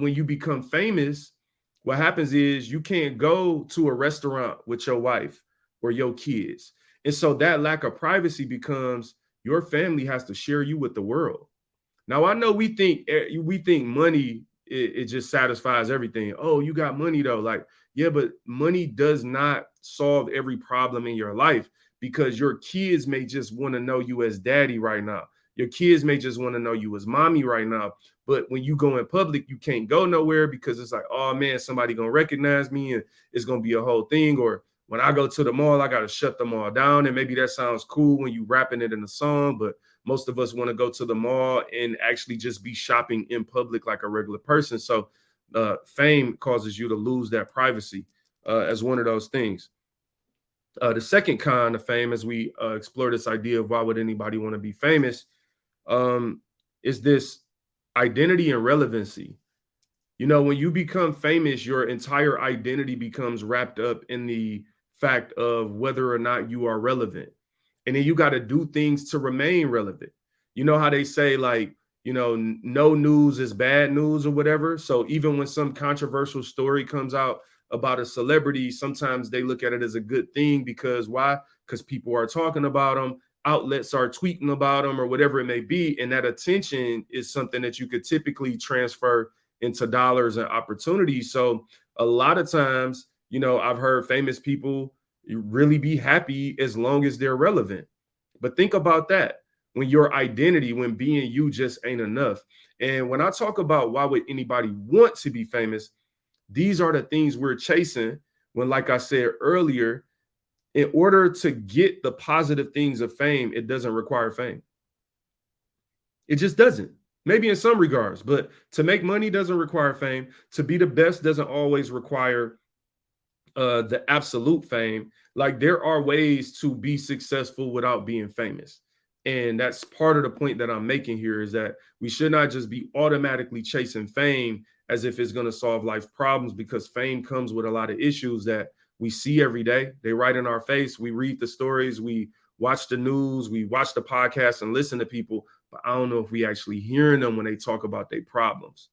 when you become famous, what happens is you can't go to a restaurant with your wife or your kids. And so that lack of privacy becomes your family has to share you with the world. Now I know we think money it just satisfies everything. Oh, you got money though. Like, yeah, but money does not solve every problem in your life because your kids may just want to know you as daddy right now. Your kids may just want to know you as mommy right now. But when you go in public, you can't go nowhere because it's like, oh man, somebody gonna recognize me and it's gonna be a whole thing. Or when I go to the mall, I gotta shut them all down. And maybe that sounds cool when you rapping it in a song, but most of us want to go to the mall and actually just be shopping in public like a regular person. So fame causes you to lose that privacy as one of those things. The second kind of fame, as we explore this idea of why would anybody want to be famous, um, is this identity and relevancy. You know, when you become famous, your entire identity becomes wrapped up in the fact of whether or not you are relevant. And then you got to do things to remain relevant. You know how they say, like, no news is bad news or whatever. So even when some controversial story comes out about a celebrity, sometimes they look at it as a good thing because why? Because people are talking about them, outlets are tweeting about them, or whatever it may be. And that attention is something that you could typically transfer into dollars and opportunities. So a lot of times, I've heard famous people really be happy as long as they're relevant. But think about that when your identity, when being you just ain't enough. And when I talk about why would anybody want to be famous, these are the things we're chasing when, like I said earlier, in order to get the positive things of fame, it doesn't require fame. It just doesn't. Maybe in some regards, but to make money doesn't require fame. To be the best doesn't always require the absolute fame. Like there are ways to be successful without being famous. And that's part of the point that I'm making here is that we should not just be automatically chasing fame as if it's going to solve life problems because fame comes with a lot of issues that we see every day. They write in our face. We read the stories. We watch the news. We watch the podcast and listen to people. But I don't know if we actually hearing them when they talk about their problems.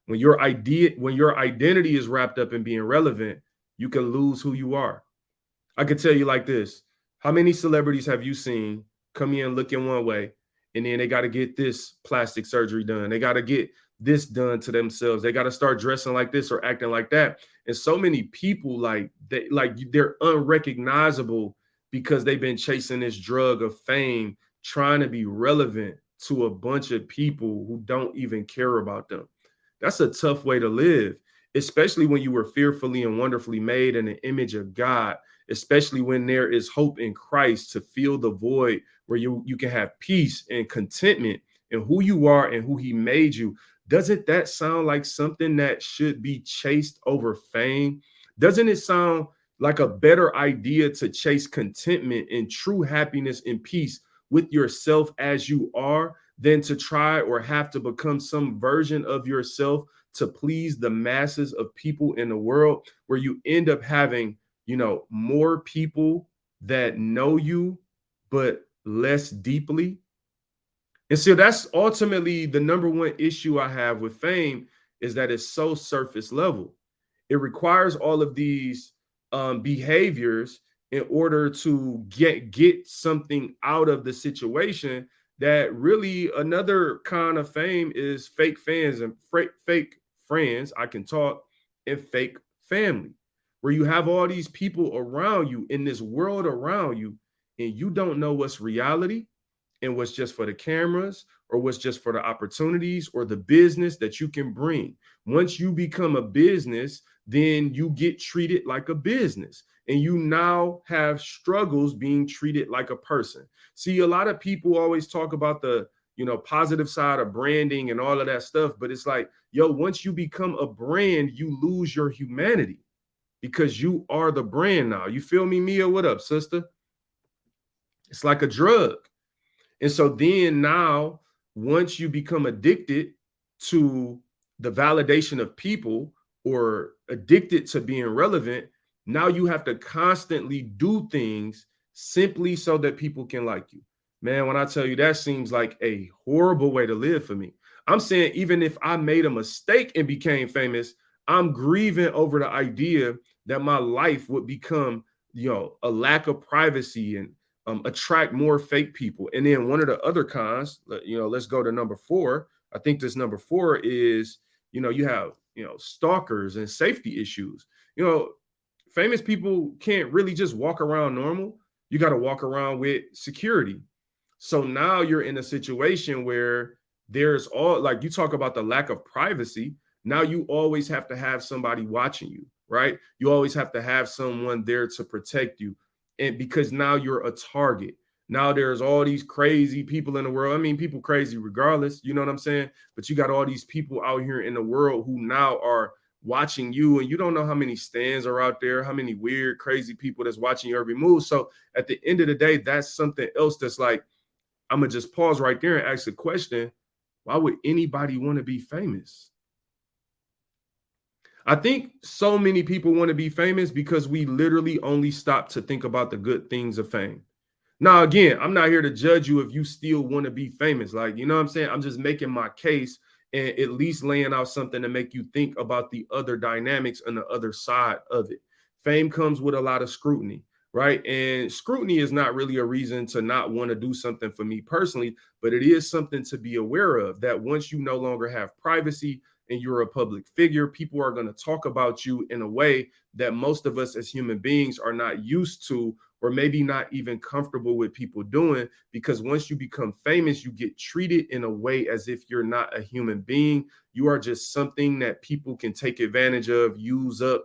When your identity is wrapped up in being relevant, you can lose who you are. I could tell you like this. How many celebrities have you seen come in looking one way and then they got to get this plastic surgery done? They got to get this done to themselves. They got to start dressing like this or acting like that. And so many people they're unrecognizable because they've been chasing this drug of fame, trying to be relevant to a bunch of people who don't even care about them. That's a tough way to live, especially when you were fearfully and wonderfully made in the image of God, especially when there is hope in Christ to fill the void where you can have peace and contentment in who you are and who he made you. Doesn't that sound like something that should be chased over fame? Doesn't it sound like a better idea to chase contentment and true happiness and peace with yourself as you are than to try or have to become some version of yourself to please the masses of people in the world where you end up having, more people that know you, but less deeply? And so that's ultimately the number one issue I have with fame is that it's so surface level. It requires all of these behaviors in order to get something out of the situation that really another kind of fame is fake fans and fake friends. I can talk and fake family where you have all these people around you in this world around you and you don't know what's reality and what's just for the cameras or what's just for the opportunities or the business that you can bring. Once you become a business, then you get treated like a business and you now have struggles being treated like a person. See, a lot of people always talk about the positive side of branding and all of that stuff, but it's like, yo, once you become a brand, you lose your humanity because you are the brand now. You feel me, Mia? What up, sister? It's like a drug. And so then now, once you become addicted to the validation of people or addicted to being relevant, now you have to constantly do things simply so that people can like you. Man, when I tell you that seems like a horrible way to live for me. I'm saying even if I made a mistake and became famous, I'm grieving over the idea that my life would become, a lack of privacy and attract more fake people. And then one of the other cons, let's go to number 4. I think this number 4 is, you have, stalkers and safety issues. You know, famous people can't really just walk around normal. You got to walk around with security. So now you're in a situation where there's all, like, you talk about the lack of privacy. Now you always have to have somebody watching you, right? You always have to have someone there to protect you. And because now you're a target. Now there's all these crazy people in the world. I mean, people crazy regardless, you know what I'm saying? But you got all these people out here in the world who now are watching you, and you don't know how many stands are out there, how many weird, crazy people that's watching your every move. So at the end of the day, that's something else that's like, I'm gonna just pause right there and ask the question, why would anybody want to be famous? I think so many people want to be famous because we literally only stop to think about the good things of fame. Now, again, I'm not here to judge you if you still want to be famous. Like, you know what I'm saying? I'm just making my case and at least laying out something to make you think about the other dynamics on the other side of it. Fame comes with a lot of scrutiny, right? And scrutiny is not really a reason to not want to do something for me personally, but it is something to be aware of, that once you no longer have privacy and you're a public figure, people are going to talk about you in a way that most of us as human beings are not used to, or maybe not even comfortable with people doing, because once you become famous, you get treated in a way as if you're not a human being. You are just something that people can take advantage of, use up,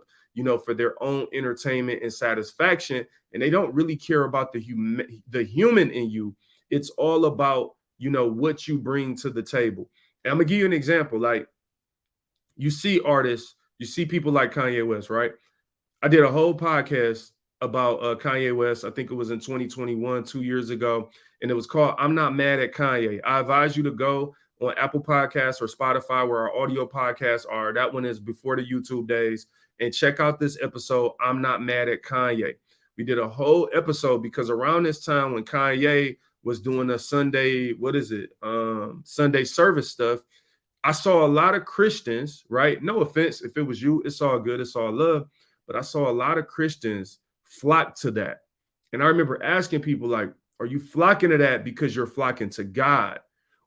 for their own entertainment and satisfaction. And they don't really care about the human in you. It's all about, what you bring to the table. And I'm gonna give you an example. Like, you see artists, you see people like Kanye West, right? I did a whole podcast about Kanye West. I think it was in 2021, 2 years ago, and it was called "I'm Not Mad at Kanye." I advise you to go on Apple Podcasts or Spotify, where our audio podcasts are. That one is before the YouTube days, and check out this episode. I'm Not Mad at Kanye. We did a whole episode because around this time when Kanye was doing a Sunday, Sunday service stuff, I saw a lot of Christians, right? No offense, if it was you, it's all good, it's all love. But I saw a lot of Christians flock to that. And I remember asking people, like, are you flocking to that because you're flocking to God?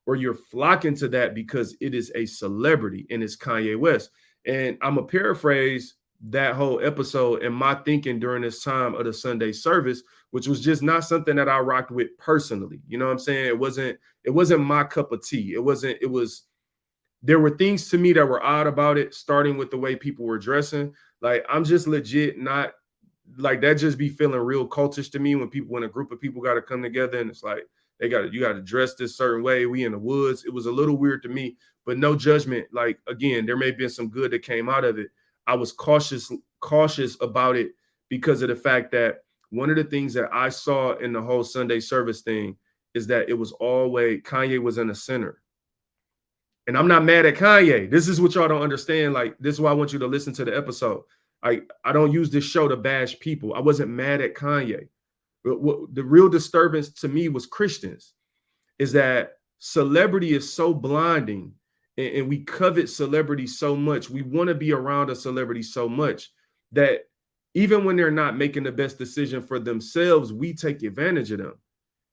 Or you're flocking to that because it is a celebrity and it's Kanye West? And I'm going to paraphrase that whole episode and my thinking during this time of the Sunday service, which was just not something that I rocked with personally. You know what I'm saying? It wasn't my cup of tea. There were things to me that were odd about it, starting with the way people were dressing. Like, I'm just legit not like that, just be feeling real cultish to me when a group of people got to come together and it's like you got to dress this certain way. We in the woods. It was a little weird to me, but no judgment. Like, again, there may have been some good that came out of it. I was cautious about it because of the fact that one of the things that I saw in the whole Sunday service thing is that it was always Kanye was in the center. And I'm not mad at Kanye. This is what y'all don't understand. Like, this is why I want you to listen to the episode. I don't use this show to bash people. I wasn't mad at Kanye. What the real disturbance to me was Christians, is that celebrity is so blinding, and we covet celebrity so much. We want to be around a celebrity so much that even when they're not making the best decision for themselves, we take advantage of them.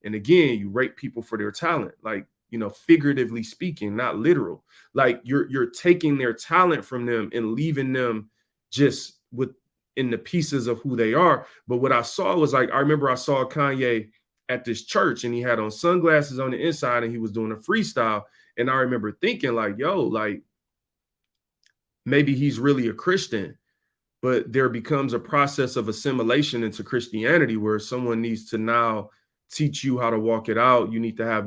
And again, you rate people for their talent. Like, figuratively speaking, not literal. Like, you're taking their talent from them and leaving them just in the pieces of who they are. But what I saw was, like, I remember I saw Kanye at this church and he had on sunglasses on the inside and he was doing a freestyle. And I remember thinking, like, yo, like, maybe he's really a Christian. But there becomes a process of assimilation into Christianity where someone needs to now teach you how to walk it out. You need to have